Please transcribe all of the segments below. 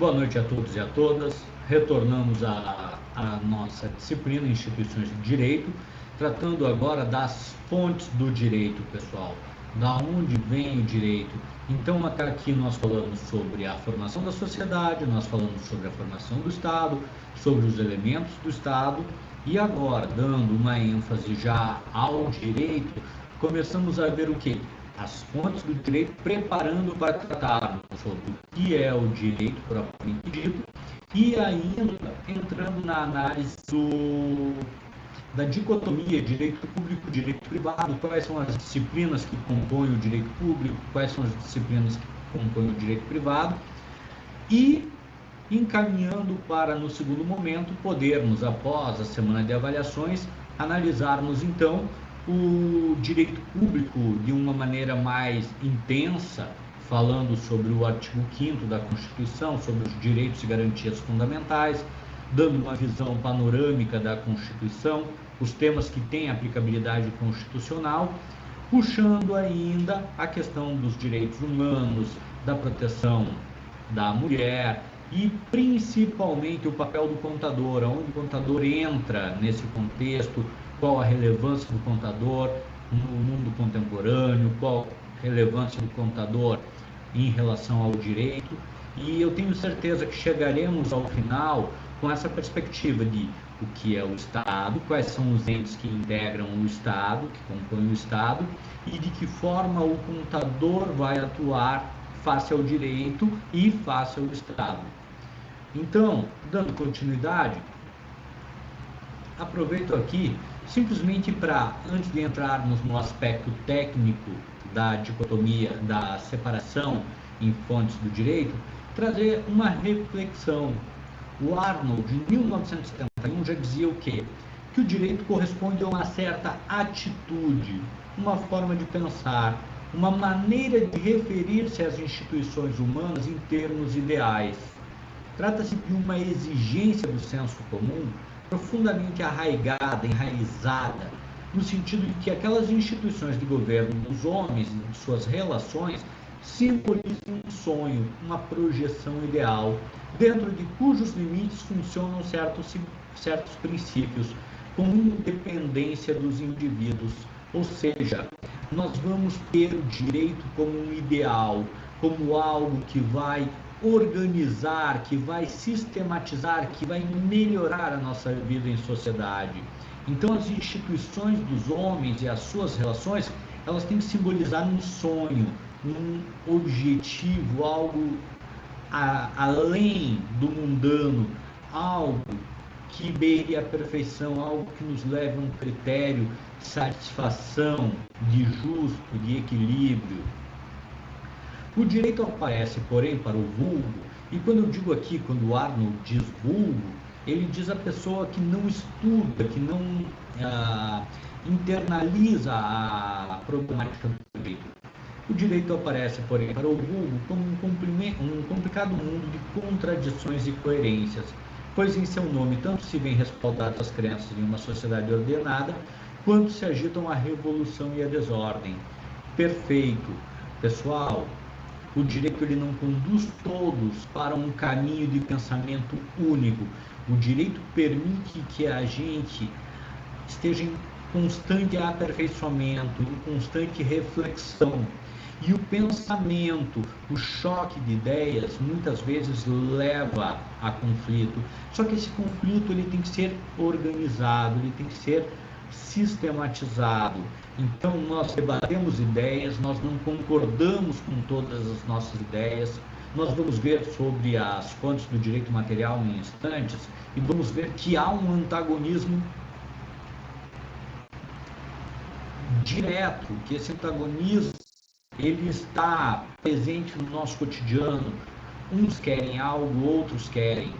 Boa noite a todos e a todas. Retornamos à nossa disciplina Instituições de Direito, tratando agora das fontes do direito, pessoal. Da onde vem o direito? Então, até aqui nós falamos sobre a formação da sociedade, nós falamos sobre a formação do Estado, sobre os elementos do Estado, e agora, dando uma ênfase já ao direito, começamos a ver o quê? As fontes do direito, preparando para tratarmos sobre o que é o direito propriamente dito e ainda entrando na análise da dicotomia direito público e direito privado, quais são as disciplinas que compõem o direito público, quais são as disciplinas que compõem o direito privado e encaminhando para, no segundo momento, podermos, após a semana de avaliações, analisarmos então o direito público de uma maneira mais intensa, falando sobre o artigo 5º da Constituição, sobre os direitos e garantias fundamentais, dando uma visão panorâmica da Constituição, os temas que têm aplicabilidade constitucional, puxando ainda a questão dos direitos humanos, da proteção da mulher e principalmente o papel do contador, onde o contador entra nesse contexto, qual a relevância do contador no mundo contemporâneo, qual a relevância do contador em relação ao direito. E eu tenho certeza que chegaremos ao final com essa perspectiva de o que é o Estado, quais são os entes que integram o Estado, que compõem o Estado, e de que forma o contador vai atuar face ao direito e face ao Estado. Então, dando continuidade, aproveito aqui simplesmente para, antes de entrarmos no aspecto técnico da dicotomia, da separação em fontes do direito, trazer uma reflexão. O Arnold, em 1971, já dizia o quê? Que o direito corresponde a uma certa atitude, uma forma de pensar, uma maneira de referir-se às instituições humanas em termos ideais. Trata-se de uma exigência do senso comum profundamente arraigada, enraizada, no sentido de que aquelas instituições de governo dos homens e de suas relações simbolizam um sonho, uma projeção ideal, dentro de cujos limites funcionam certos princípios, com independência dos indivíduos. Ou seja, nós vamos ter o direito como um ideal, como algo que vai organizar, que vai sistematizar, que vai melhorar a nossa vida em sociedade. Então, as instituições dos homens e as suas relações, elas têm que simbolizar um sonho, um objetivo, algo além do mundano, algo que beire a perfeição, algo que nos leve a um critério de satisfação, de justo, de equilíbrio. O direito aparece, porém, para o vulgo, e quando eu digo aqui, quando o Arnold diz vulgo, ele diz a pessoa que não estuda, que não internaliza a problemática do direito. O direito aparece, porém, para o vulgo como um complicado mundo de contradições e coerências, pois em seu nome tanto se vêem respaldadas as crenças em uma sociedade ordenada, quanto se agitam a revolução e a desordem. Perfeito. Pessoal, o direito ele não conduz todos para um caminho de pensamento único. O direito permite que a gente esteja em constante aperfeiçoamento, em constante reflexão. E o pensamento, o choque de ideias, muitas vezes leva a conflito. Só que esse conflito ele tem que ser organizado, ele tem que ser sistematizado. Então, nós debatemos ideias, nós não concordamos com todas as nossas ideias. Nós vamos ver sobre as fontes do direito material em instantes e vamos ver que há um antagonismo direto, que esse antagonismo ele está presente no nosso cotidiano. Uns querem algo, outros querem.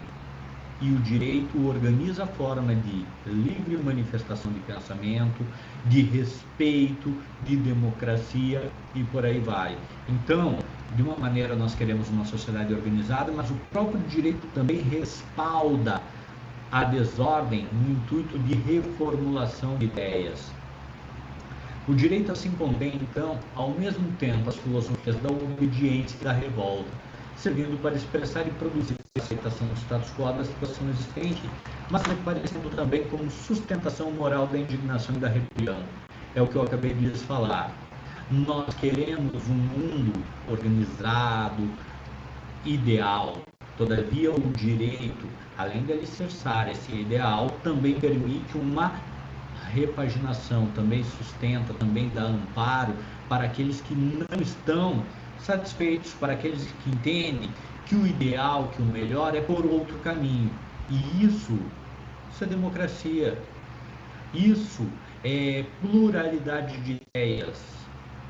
E o direito organiza a forma de livre manifestação de pensamento, de respeito, de democracia e por aí vai. Então, de uma maneira nós queremos uma sociedade organizada, mas o próprio direito também respalda a desordem no intuito de reformulação de ideias. O direito assim contém, então, ao mesmo tempo as filosofias da obediência e da revolta. servindo para expressar e produzir a aceitação do status quo da situação existente, mas aparecendo também como sustentação moral da indignação e da rebelião. É o que eu acabei de lhes falar. Nós queremos um mundo organizado, ideal. Todavia, o direito, além de alicerçar esse ideal, também permite uma repaginação, também sustenta, também dá amparo para aqueles que não estão satisfeitos, para aqueles que entendem que o ideal, que o melhor é por outro caminho. E isso é democracia. Isso é pluralidade de ideias.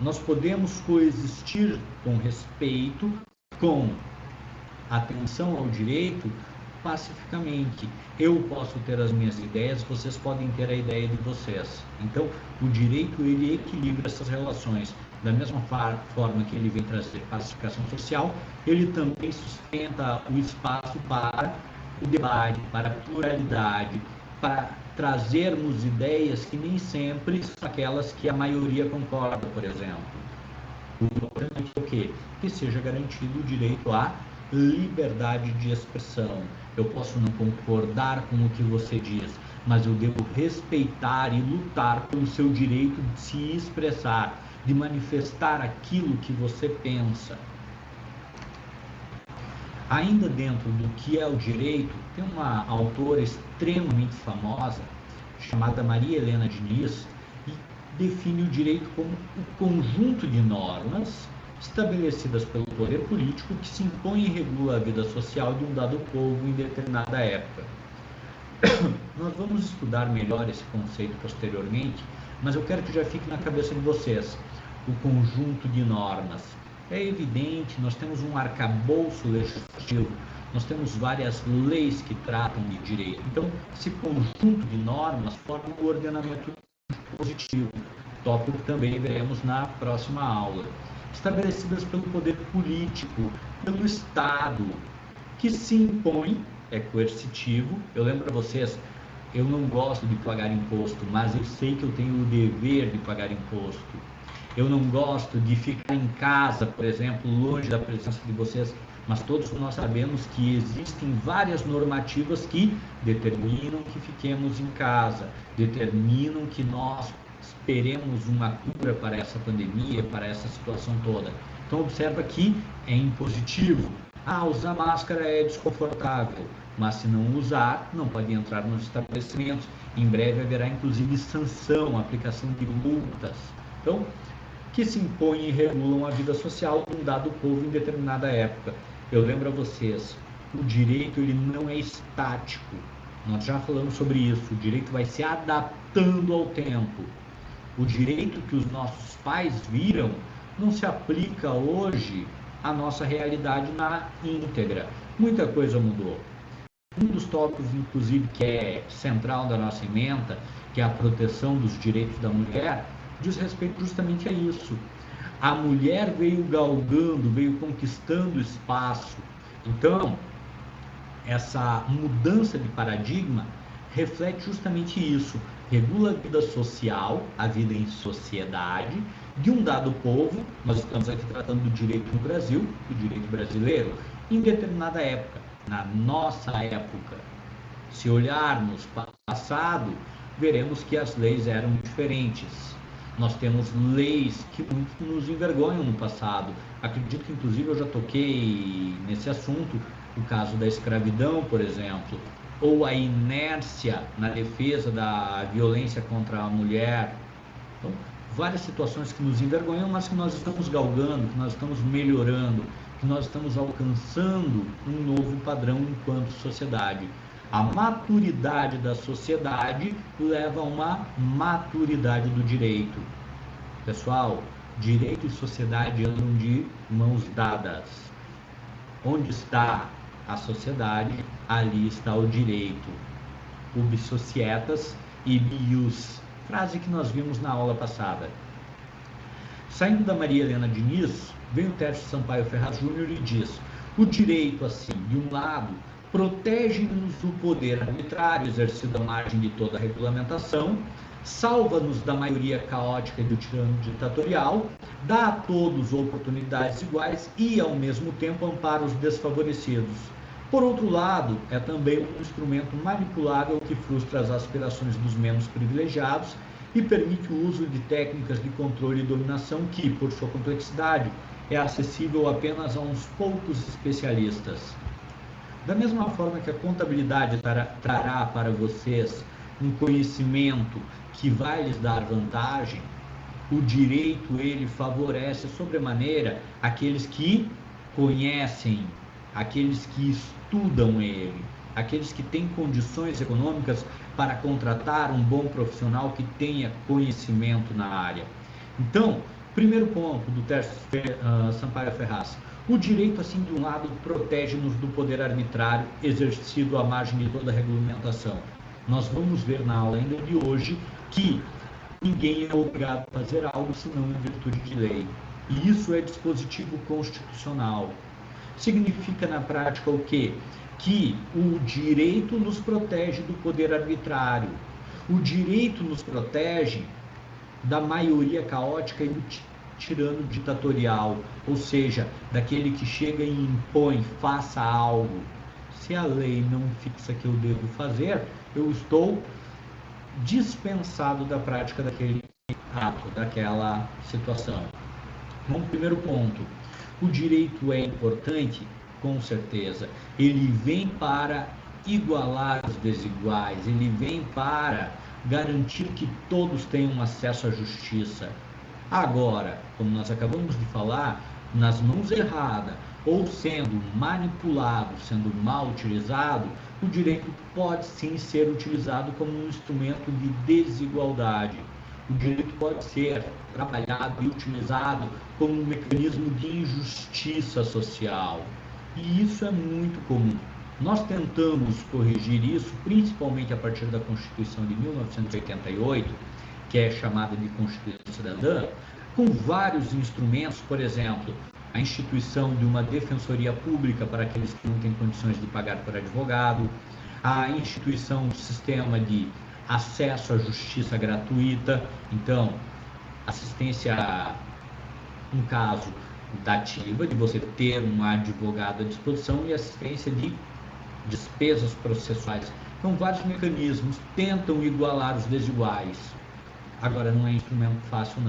Nós podemos coexistir com respeito, com atenção ao direito, pacificamente. Eu posso ter as minhas ideias, vocês podem ter a ideia de vocês. Então, o direito, ele equilibra essas relações. Da mesma forma que ele vem trazer pacificação social, ele também sustenta o espaço para o debate, para a pluralidade, para trazermos ideias que nem sempre são aquelas que a maioria concorda, por exemplo. O importante é o quê? Que seja garantido o direito à liberdade de expressão. Eu posso não concordar com o que você diz, mas eu devo respeitar e lutar pelo seu direito de se expressar, de manifestar aquilo que você pensa. Ainda dentro do que é o direito, tem uma autora extremamente famosa, chamada Maria Helena Diniz, e define o direito como o conjunto de normas estabelecidas pelo poder político que se impõe e regula a vida social de um dado povo em determinada época. Nós vamos estudar melhor esse conceito posteriormente, mas eu quero que já fique na cabeça de vocês o conjunto de normas. É evidente, nós temos um arcabouço legislativo, nós temos várias leis que tratam de direito. Então, esse conjunto de normas forma o ordenamento positivo, tópico que também veremos na próxima aula. Estabelecidas pelo poder político, pelo Estado, que se impõe, é coercitivo. Eu lembro para vocês, eu não gosto de pagar imposto, mas eu sei que eu tenho o dever de pagar imposto. Eu não gosto de ficar em casa, por exemplo, longe da presença de vocês, mas todos nós sabemos que existem várias normativas que determinam que fiquemos em casa, determinam que nós esperemos uma cura para essa pandemia, para essa situação toda. Então observa que é impositivo. Usar máscara é desconfortável, mas se não usar, não pode entrar nos estabelecimentos. Em breve haverá inclusive sanção, aplicação de multas. Então, que se impõem e regulam a vida social de um dado povo em determinada época. Eu lembro a vocês, o direito ele não é estático. Nós já falamos sobre isso. O direito vai se adaptando ao tempo. O direito que os nossos pais viram não se aplica hoje à nossa realidade na íntegra. Muita coisa mudou. Um dos tópicos, inclusive, que é central da nossa ementa, que é a proteção dos direitos da mulher, diz respeito justamente a isso. A mulher veio galgando, veio conquistando espaço. Então, essa mudança de paradigma reflete justamente isso. Regula a vida social, a vida em sociedade, de um dado povo. Nós estamos aqui tratando do direito no Brasil, do direito brasileiro, em determinada época, na nossa época. Se olharmos para o passado, veremos que as leis eram diferentes. Nós temos leis que muito nos envergonham no passado. Acredito que, inclusive, eu já toquei nesse assunto, o caso da escravidão, por exemplo, ou a inércia na defesa da violência contra a mulher. Então, várias situações que nos envergonham, mas que nós estamos galgando, que nós estamos melhorando, que nós estamos alcançando um novo padrão enquanto sociedade. A maturidade da sociedade leva a uma maturidade do direito. Pessoal, direito e sociedade andam de mãos dadas. Onde está a sociedade, ali está o direito. Ubi societas ibi ius, frase que nós vimos na aula passada. Saindo da Maria Helena Diniz, vem o Tércio Sampaio Ferraz Júnior e diz: o direito, assim, de um lado, protege-nos do poder arbitrário exercido à margem de toda a regulamentação, salva-nos da maioria caótica e do tirano ditatorial, dá a todos oportunidades iguais e, ao mesmo tempo, ampara os desfavorecidos. Por outro lado, é também um instrumento manipulável que frustra as aspirações dos menos privilegiados e permite o uso de técnicas de controle e dominação que, por sua complexidade, é acessível apenas a uns poucos especialistas. Da mesma forma que a contabilidade trará para vocês um conhecimento que vai lhes dar vantagem, o direito ele favorece sobremaneira aqueles que conhecem, aqueles que estudam ele, aqueles que têm condições econômicas para contratar um bom profissional que tenha conhecimento na área. Então, primeiro ponto do Tércio Sampaio Ferraz: o direito, assim, de um lado, protege-nos do poder arbitrário exercido à margem de toda regulamentação. Nós vamos ver na aula ainda de hoje que ninguém é obrigado a fazer algo senão em virtude de lei. E isso é dispositivo constitucional. Significa na prática o quê? Que o direito nos protege do poder arbitrário. O direito nos protege da maioria caótica e do tirano ditatorial, ou seja, daquele que chega e impõe, faça algo. Se a lei não fixa que eu devo fazer, eu estou dispensado da prática daquele ato, daquela situação. Então, primeiro ponto, o direito é importante? Com certeza. Ele vem para igualar os desiguais, ele vem para garantir que todos tenham acesso à justiça. Agora, como nós acabamos de falar, nas mãos erradas ou sendo manipulado, sendo mal utilizado, o direito pode sim ser utilizado como um instrumento de desigualdade. O direito pode ser trabalhado e utilizado como um mecanismo de injustiça social. E isso é muito comum. Nós tentamos corrigir isso, principalmente a partir da Constituição de 1988, que é chamada de Constituição Cidadã, com vários instrumentos, por exemplo, a instituição de uma defensoria pública para aqueles que não têm condições de pagar por advogado, a instituição do sistema de acesso à justiça gratuita, então, assistência, um caso dativa, de você ter um advogado à disposição, e assistência de despesas processuais. Então, vários mecanismos tentam igualar os desiguais. Agora, não é instrumento fácil,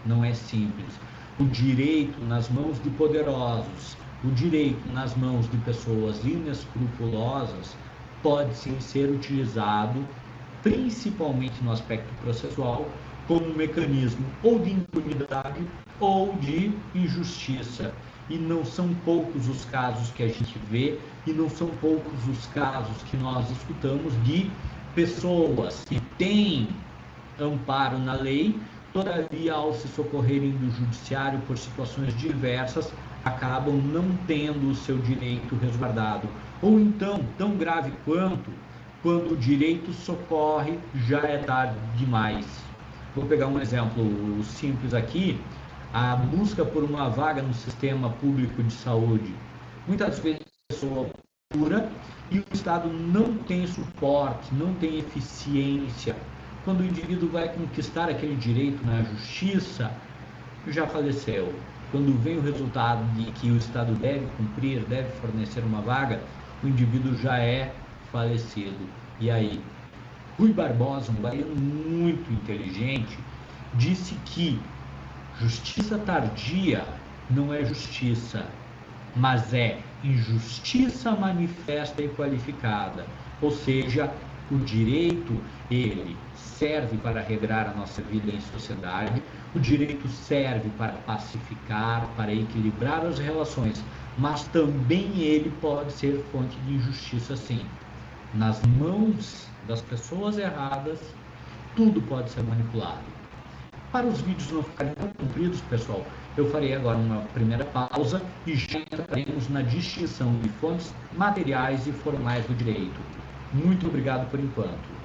não é simples. O direito nas mãos de poderosos, o direito nas mãos de pessoas inescrupulosas, pode sim ser utilizado, principalmente no aspecto processual, como um mecanismo ou de impunidade ou de injustiça. E não são poucos os casos que a gente vê, e não são poucos os casos que nós escutamos de pessoas que têm amparo na lei, todavia, ao se socorrerem do judiciário por situações diversas, acabam não tendo o seu direito resguardado. Ou então, tão grave quando o direito socorre, já é tarde demais. Vou pegar um exemplo simples aqui: a busca por uma vaga no sistema público de saúde. Muitas vezes a pessoa procura e o Estado não tem suporte, não tem eficiência. Quando o indivíduo vai conquistar aquele direito na justiça, já faleceu. Quando vem o resultado de que o Estado deve cumprir, deve fornecer uma vaga, o indivíduo já é falecido. E aí? Rui Barbosa, um baiano muito inteligente, disse que justiça tardia não é justiça, mas é injustiça manifesta e qualificada. Ou seja, o direito, ele serve para regrar a nossa vida em sociedade, o direito serve para pacificar, para equilibrar as relações, mas também ele pode ser fonte de injustiça, sim. Nas mãos das pessoas erradas, tudo pode ser manipulado. Para os vídeos não ficarem tão compridos, pessoal, eu farei agora uma primeira pausa e já entraremos na distinção de fontes materiais e formais do direito. Muito obrigado por enquanto.